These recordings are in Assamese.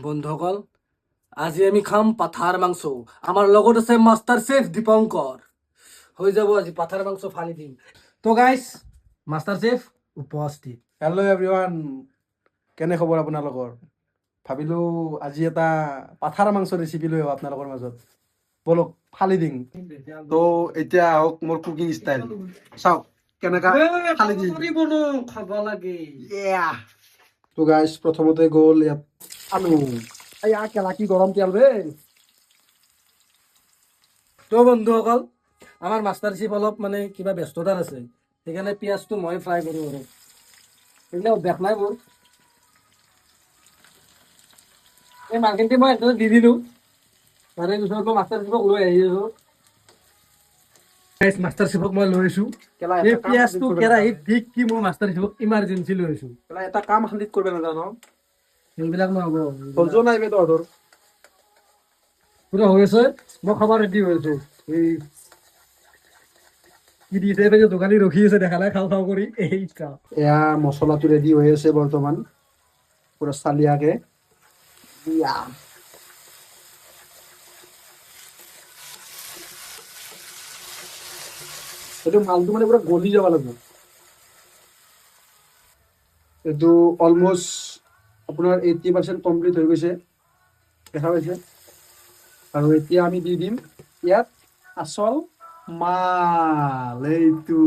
বন্ধুসকল, আজি আমি খাম পাঠাৰ মাংস। আমাৰ লগত আছে মাষ্টাৰ চেফ দীপঙ্কৰ। হৈ যাব আজি পাঠাৰ মাংস ফালি দিম। তো গাইস, মাষ্টাৰ চেফ উপস্থিত। হেল্ল' এভৰিৱান, কেনে খবৰ আপোনালোকৰ? ভাবিলোঁ আজি এটা পাঠাৰ মাংস ৰেচিপি লৈ আহোঁ আপোনালোকৰ মাজত। বলক ফালি দিম। তো এতিয়া আহক মোৰ কুকিং ষ্টাইল চাওক কেনেকা ফালি দিম। খাব লাগে। তো গাইছ, প্ৰথমতে গ'ল ইয়াত আলু। এয়া কেলা কি গৰম তেল বে। তো বন্ধুসকল, আমাৰ মাষ্টাৰ চেফ অলপ কিবা ব্যস্ততাৰ আছে, সেইকাৰণে পিঁয়াজটো মই ফ্ৰাই কৰোঁ আৰু সেইবিলাক অভ্যাস নাই মোৰ। এই মাংসখিনি মই একদম দি দিলোঁ। তাৰে পিছত মই মাষ্টাৰ চেফক লৈ আহি আছোঁ। মাষ্টাৰ চেফক মই লৈ আহিছোঁ। কেলা এই এটা কাম পিঁয়াজটো কৰিব কেৰাহীত ঠিক কি মই মাষ্টাৰ চেফক ইমাৰ্জেঞ্চি লৈ আহিছোঁ। কেলা এটা কাম খান্দিত কৰিব নাজানো। সেইবিলাক নহ'ব। ধৈৰ্য নাই বে তহঁতৰ। পুৰা হৈ আছে, মই খাব ৰেডি হৈ আছোঁ। এই কি দিছে যে দোকানী ৰখি আছে, দেখা নাই খাওঁ খাওঁ কৰি। এইটা এয়া মছলাটো ৰেডি হৈ আছে বৰ্তমান পুৰা চালিয়াকে। এইটো মালটো পুৰা গলি যাব লাগিব। এইটো অলমষ্ট আপোনাৰ 80% কমপ্লিট হৈ গৈছে, দেখা পাইছে। আৰু এতিয়া আমি দি দিম ইয়াত আচল মাল, এইটো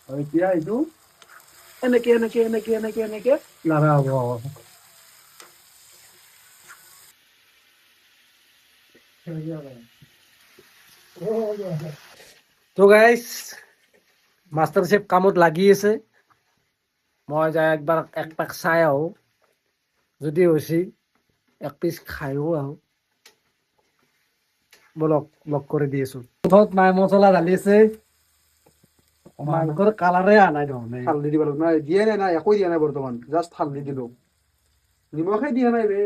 আৰু এতিয়া এইটো এনেকে এনেকে এনেকে এনেকে এনেকে লাৰা হ'ব। তো গাইস, মাষ্টাৰ চেফ কামত লাগি আছে। মই যাই একবাৰ এক পাক চাই আহোঁ, যদি হৈছে এক পিচ খায়ো আহোঁ। বলক লগ কৰি দি আছোঁ। মাই মছলা ঢালি আছে, মাংসৰ কালাৰে আনাই দেখোন। হালধি দিব লাগিব নাই, দিয়ে নাই একো দিয়া নাই বৰ্তমান, জাষ্ট হালধি দিলোঁ। নিমখে দিয়া নাই বে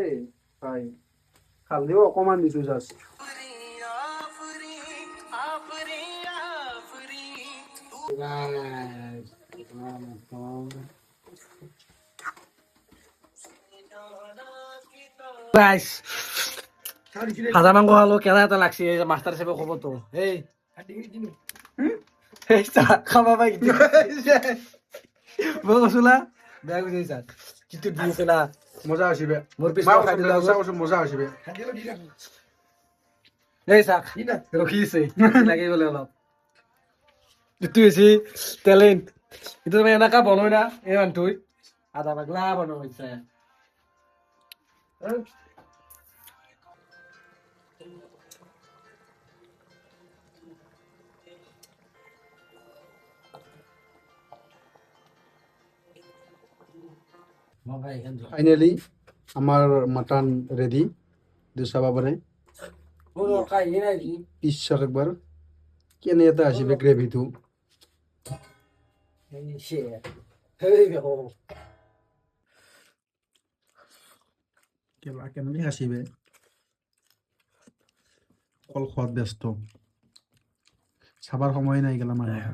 ভাই, হালধিও অকণমান দিছোঁ জাষ্ট। গাইস, ভাজা মাংস খালো, কেৰা এটা লাগছে। মাষ্টাৰ চেফে ক'ব তো এই খাবা পাই মই কৈছো না, বেয়া বুজি চা কিন্তু দি আছে না। মজা হৈছে বে, মোৰ পিছফালে খাই দিলে মজা হৈছে বে। এই চাক ৰখি আছে লাগি গ'লে অলপ। এইটো হৈছে টেলেণ্ট। এইটো তুমি এনেকা বনাই না, এই মানুহটোই আধা পাগলা বনাই হৈছে। ফাইনেলি আমাৰ মাটন ৰেডি, চাব পাৰে। পিছ চাওক একবাৰ কেনে এটা আহিছে গ্ৰেভিটো। কেনেকৈ সাঁচিবে অকল খোৱাত ব্যস্ত, চাবাৰ সময় নাই গেলা মানুহ।